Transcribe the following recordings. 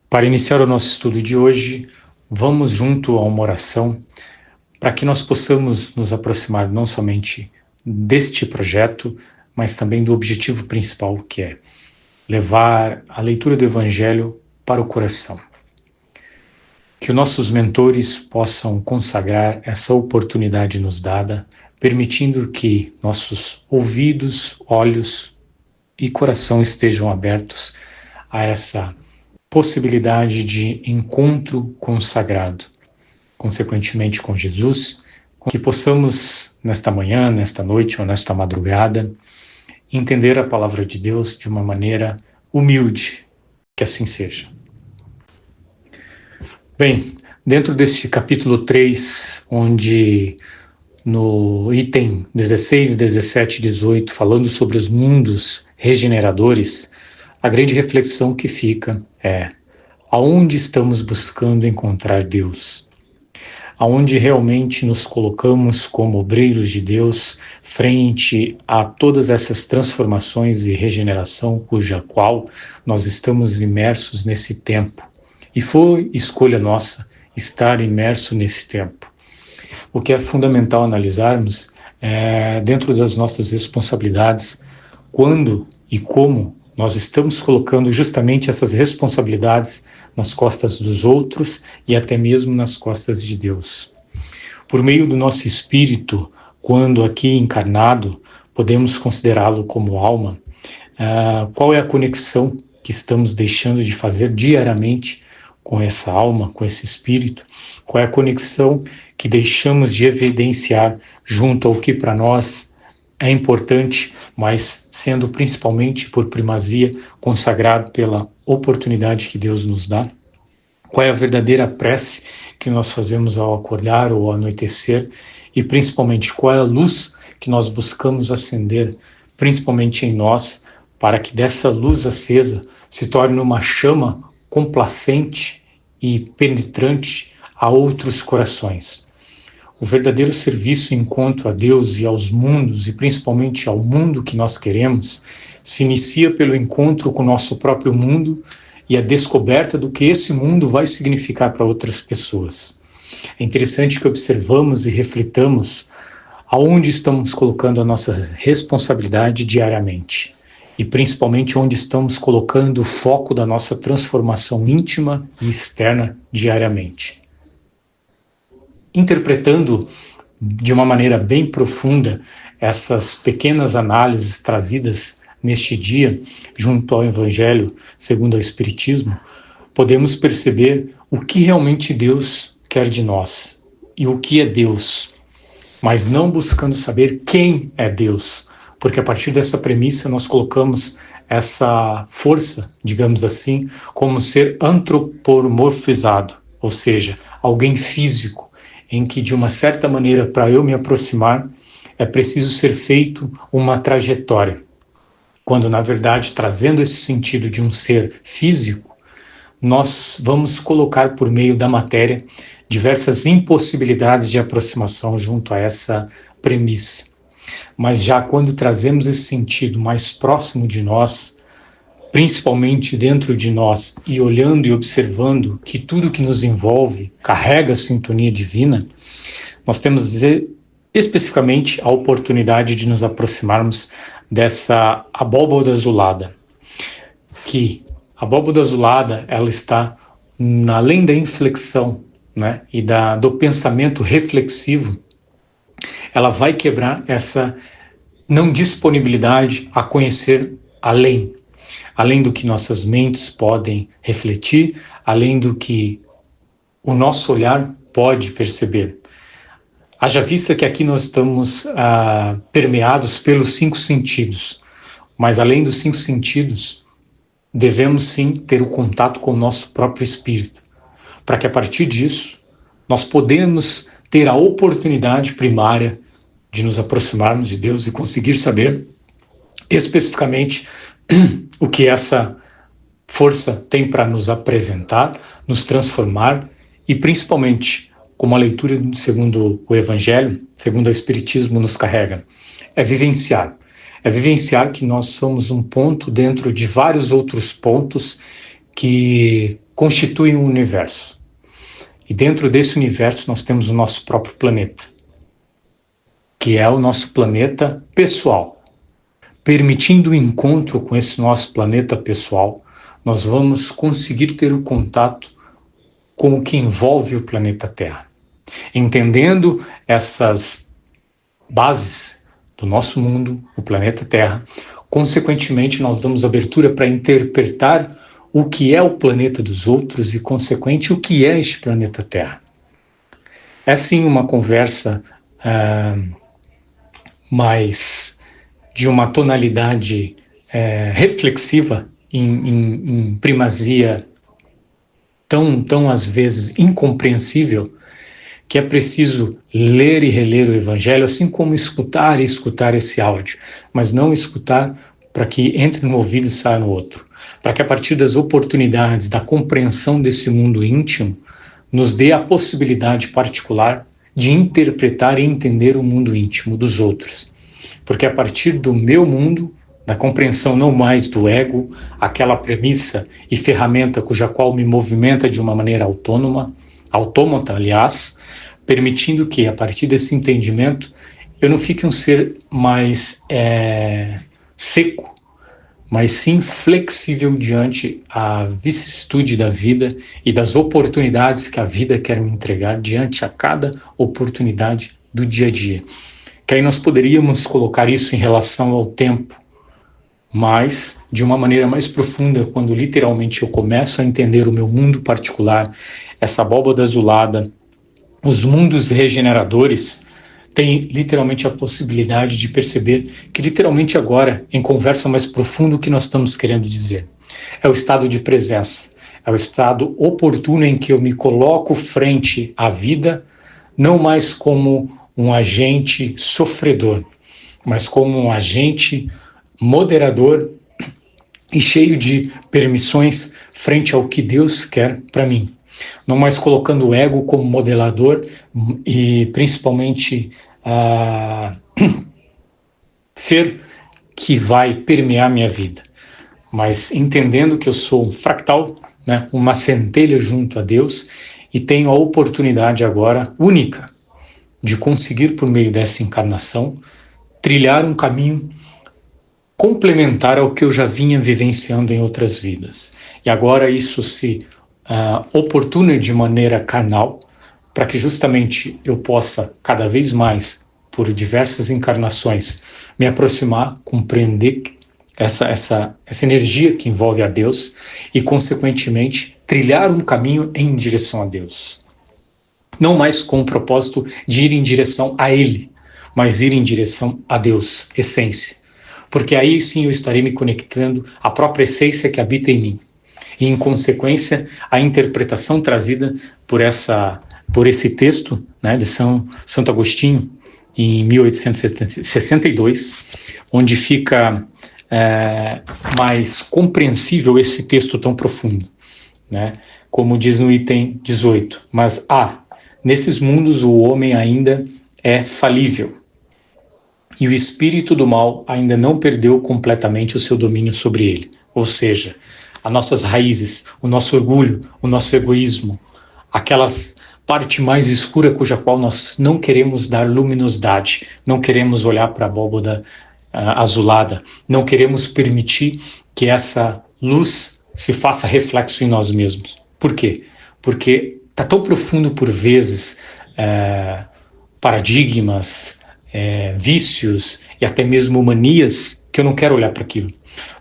Para iniciar o nosso estudo de hoje, vamos junto a uma oração para que nós possamos nos aproximar não somente deste projeto, mas também do objetivo principal, que é levar a leitura do Evangelho para o coração. Que os nossos mentores possam consagrar essa oportunidade nos dada, permitindo que nossos ouvidos, olhos e coração estejam abertos a essa possibilidade de encontro consagrado, consequentemente com Jesus, que possamos, nesta manhã, nesta noite ou nesta madrugada, entender a palavra de Deus de uma maneira humilde, que assim seja. Bem, dentro deste capítulo 3, onde no item 16, 17 e 18, falando sobre os mundos regeneradores, a grande reflexão que fica é: aonde estamos buscando encontrar Deus? Aonde realmente nos colocamos como obreiros de Deus frente a todas essas transformações e regeneração cuja qual nós estamos imersos nesse tempo? E foi escolha nossa estar imerso nesse tempo. O que é fundamental analisarmos é, dentro das nossas responsabilidades, quando e como nós estamos colocando justamente essas responsabilidades nas costas dos outros e até mesmo nas costas de Deus. Por meio do nosso espírito, quando aqui encarnado, podemos considerá-lo como alma, qual é a conexão que estamos deixando de fazer diariamente com essa alma, com esse espírito? Qual é a conexão que deixamos de evidenciar junto ao que para nós é importante, mas sendo principalmente por primazia consagrado pela oportunidade que Deus nos dá? Qual é a verdadeira prece que nós fazemos ao acordar ou ao anoitecer? E principalmente, qual é a luz que nós buscamos acender, principalmente em nós, para que dessa luz acesa se torne uma chama complacente e penetrante a outros corações? O verdadeiro serviço e encontro a Deus e aos mundos, e principalmente ao mundo que nós queremos, se inicia pelo encontro com o nosso próprio mundo e a descoberta do que esse mundo vai significar para outras pessoas. É interessante que observamos e reflitamos aonde estamos colocando a nossa responsabilidade diariamente, e principalmente onde estamos colocando o foco da nossa transformação íntima e externa diariamente. Interpretando de uma maneira bem profunda essas pequenas análises trazidas neste dia, junto ao Evangelho segundo o Espiritismo, podemos perceber o que realmente Deus quer de nós e o que é Deus, mas não buscando saber quem é Deus, porque a partir dessa premissa nós colocamos essa força, digamos assim, como ser antropomorfizado, ou seja, alguém físico, em que de uma certa maneira, para eu me aproximar, é preciso ser feito uma trajetória. Quando, na verdade, trazendo esse sentido de um ser físico, nós vamos colocar por meio da matéria diversas impossibilidades de aproximação junto a essa premissa. Mas já quando trazemos esse sentido mais próximo de nós, principalmente dentro de nós, e olhando e observando que tudo que nos envolve carrega a sintonia divina, nós temos especificamente a oportunidade de nos aproximarmos dessa abóbada azulada, que a abóbada azulada, ela está além da inflexão, né, e do pensamento reflexivo, ela vai quebrar essa não disponibilidade a conhecer além do que nossas mentes podem refletir, além do que o nosso olhar pode perceber. Haja vista que aqui nós estamos permeados pelos 5 sentidos, mas além dos 5 sentidos, devemos sim ter o contato com o nosso próprio espírito, para que a partir disso nós podemos ter a oportunidade primária de nos aproximarmos de Deus e conseguir saber especificamente o que essa força tem para nos apresentar, nos transformar e principalmente, como a leitura segundo o Evangelho, segundo o Espiritismo nos carrega, é vivenciar que nós somos um ponto dentro de vários outros pontos que constituem o universo. E dentro desse universo nós temos o nosso próprio planeta, que é o nosso planeta pessoal. Permitindo o encontro com esse nosso planeta pessoal, nós vamos conseguir ter o contato com o que envolve o planeta Terra. Entendendo essas bases do nosso mundo, o planeta Terra, consequentemente nós damos abertura para interpretar o que é o planeta dos outros e, consequente, o que é este planeta Terra. É sim uma conversa mais de uma tonalidade reflexiva em primazia tão às vezes incompreensível, que é preciso ler e reler o Evangelho, assim como escutar e escutar esse áudio, mas não escutar para que entre no ouvido e saia no outro, para que a partir das oportunidades, da compreensão desse mundo íntimo, nos dê a possibilidade particular de interpretar e entender o mundo íntimo dos outros. Porque a partir do meu mundo, da compreensão não mais do ego, aquela premissa e ferramenta cuja qual me movimenta de uma maneira autômata, aliás, permitindo que, a partir desse entendimento, eu não fique um ser mais seco, mas sim flexível diante a vicissitude da vida e das oportunidades que a vida quer me entregar diante a cada oportunidade do dia a dia. Que aí nós poderíamos colocar isso em relação ao tempo, mas de uma maneira mais profunda, quando literalmente eu começo a entender o meu mundo particular, essa abóbada azulada, os mundos regeneradores, tem literalmente a possibilidade de perceber que literalmente agora, em conversa mais profunda, o que nós estamos querendo dizer é o estado de presença, é o estado oportuno em que eu me coloco frente à vida, não mais como um agente sofredor, mas como um agente moderador e cheio de permissões frente ao que Deus quer para mim. Não mais colocando o ego como modelador e principalmente ser que vai permear minha vida, mas entendendo que eu sou um fractal, né, uma centelha junto a Deus, e tenho a oportunidade agora única de conseguir, por meio dessa encarnação, trilhar um caminho complementar ao que eu já vinha vivenciando em outras vidas. E agora isso se oportuna de maneira carnal, para que justamente eu possa, cada vez mais, por diversas encarnações, me aproximar, compreender essa energia que envolve a Deus e, consequentemente, trilhar um caminho em direção a Deus. Não mais com o propósito de ir em direção a Ele, mas ir em direção a Deus, essência. Porque aí sim eu estarei me conectando à própria essência que habita em mim. E, em consequência, a interpretação trazida por esse texto, né, de Santo Agostinho, em 1862, onde fica mais compreensível esse texto tão profundo, né? Como diz no item 18, mas nesses mundos o homem ainda é falível, e o espírito do mal ainda não perdeu completamente o seu domínio sobre ele. Ou seja, as nossas raízes, o nosso orgulho, o nosso egoísmo, aquelas parte mais escura cuja qual nós não queremos dar luminosidade, não queremos olhar para a abóbada azulada, não queremos permitir que essa luz se faça reflexo em nós mesmos. Por quê? Porque está tão profundo por vezes paradigmas, vícios e até mesmo manias, que eu não quero olhar para aquilo.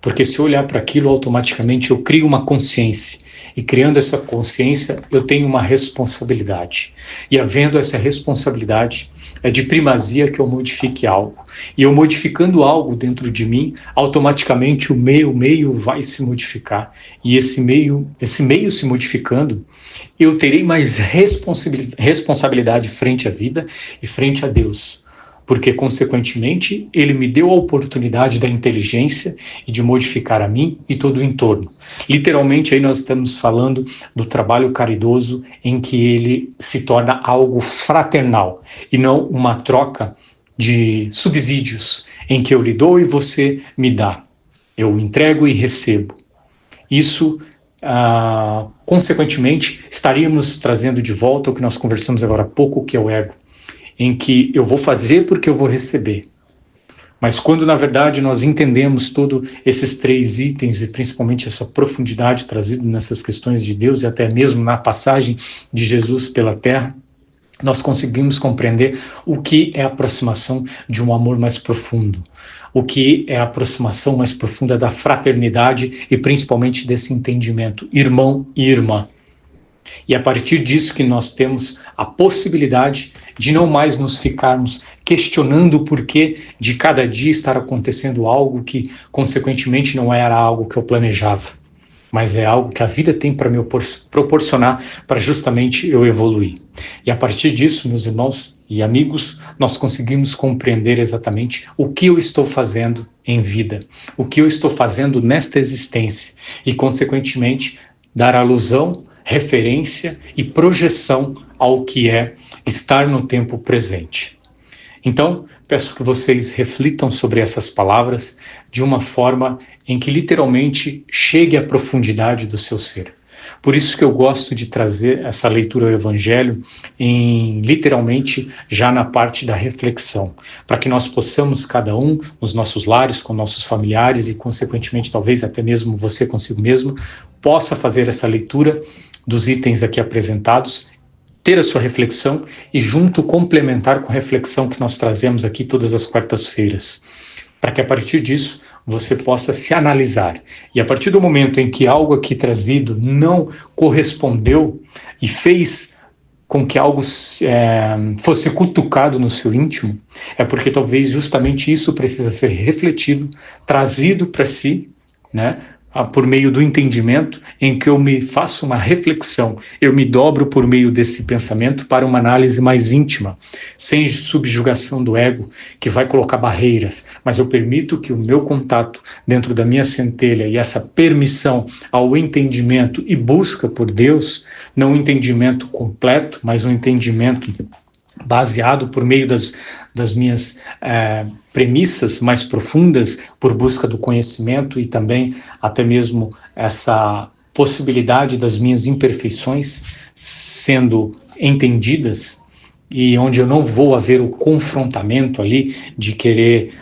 Porque se eu olhar para aquilo, automaticamente eu crio uma consciência. E criando essa consciência, eu tenho uma responsabilidade. E havendo essa responsabilidade, é de primazia que eu modifique algo. E eu modificando algo dentro de mim, automaticamente o meio vai se modificar. E esse meio se modificando, eu terei mais responsabilidade frente à vida e frente a Deus. Porque, consequentemente, ele me deu a oportunidade da inteligência e de modificar a mim e todo o entorno. Literalmente, aí nós estamos falando do trabalho caridoso em que ele se torna algo fraternal e não uma troca de subsídios em que eu lhe dou e você me dá. Eu entrego e recebo. Isso consequentemente, estaríamos trazendo de volta o que nós conversamos agora há pouco, que é o ego, em que eu vou fazer porque eu vou receber. Mas quando, na verdade, nós entendemos todos esses 3 itens e principalmente essa profundidade trazida nessas questões de Deus e até mesmo na passagem de Jesus pela terra, nós conseguimos compreender o que é a aproximação de um amor mais profundo, o que é a aproximação mais profunda da fraternidade e principalmente desse entendimento, irmão e irmã. E é a partir disso que nós temos a possibilidade de não mais nos ficarmos questionando o porquê de cada dia estar acontecendo algo que, consequentemente, não era algo que eu planejava, mas é algo que a vida tem para me proporcionar para justamente eu evoluir. E a partir disso, meus irmãos e amigos, nós conseguimos compreender exatamente o que eu estou fazendo em vida, o que eu estou fazendo nesta existência e, consequentemente, dar alusão, referência e projeção ao que é estar no tempo presente. Então, peço que vocês reflitam sobre essas palavras de uma forma em que literalmente chegue à profundidade do seu ser. Por isso que eu gosto de trazer essa leitura ao Evangelho literalmente já na parte da reflexão, para que nós possamos, cada um, nos nossos lares, com nossos familiares e, consequentemente, talvez até mesmo você consigo mesmo, possa fazer essa leitura dos itens aqui apresentados, ter a sua reflexão e junto complementar com a reflexão que nós trazemos aqui todas as quartas-feiras, para que a partir disso você possa se analisar. E a partir do momento em que algo aqui trazido não correspondeu e fez com que algo fosse cutucado no seu íntimo, é porque talvez justamente isso precisa ser refletido, trazido para si, né? Por meio do entendimento, em que eu me faço uma reflexão, eu me dobro por meio desse pensamento para uma análise mais íntima, sem subjugação do ego, que vai colocar barreiras, mas eu permito que o meu contato dentro da minha centelha e essa permissão ao entendimento e busca por Deus, não um entendimento completo, mas um entendimento baseado por meio das minhas premissas mais profundas, por busca do conhecimento e também até mesmo essa possibilidade das minhas imperfeições sendo entendidas, e onde eu não vou haver o confrontamento ali de querer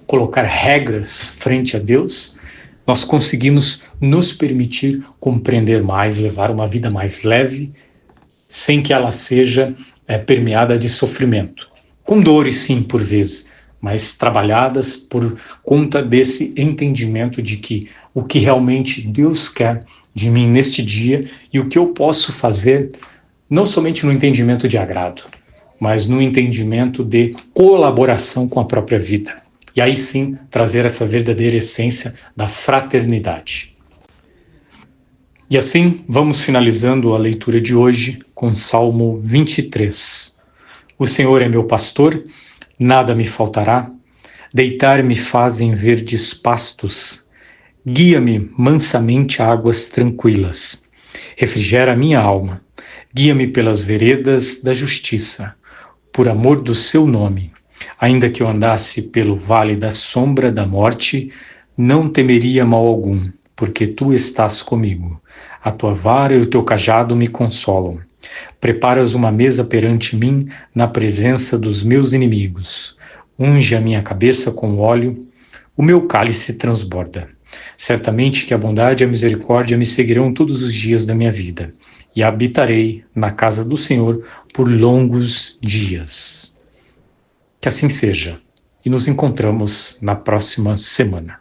colocar regras frente a Deus, nós conseguimos nos permitir compreender mais, levar uma vida mais leve, sem que ela seja permeada de sofrimento. Com dores, sim, por vezes, mas trabalhadas por conta desse entendimento de que o que realmente Deus quer de mim neste dia e o que eu posso fazer, não somente no entendimento de agrado, mas no entendimento de colaboração com a própria vida. E aí sim, trazer essa verdadeira essência da fraternidade. E assim, vamos finalizando a leitura de hoje com Salmo 23. O Senhor é meu pastor, nada me faltará. Deitar-me faz em verdes pastos. Guia-me mansamente a águas tranquilas. Refrigera a minha alma. Guia-me pelas veredas da justiça, por amor do seu nome. Ainda que eu andasse pelo vale da sombra da morte, não temeria mal algum, porque tu estás comigo. A tua vara e o teu cajado me consolam. Preparas uma mesa perante mim na presença dos meus inimigos. Unge a minha cabeça com óleo, o meu cálice transborda. Certamente que a bondade e a misericórdia me seguirão todos os dias da minha vida, e habitarei na casa do Senhor por longos dias. Que assim seja, e nos encontramos na próxima semana.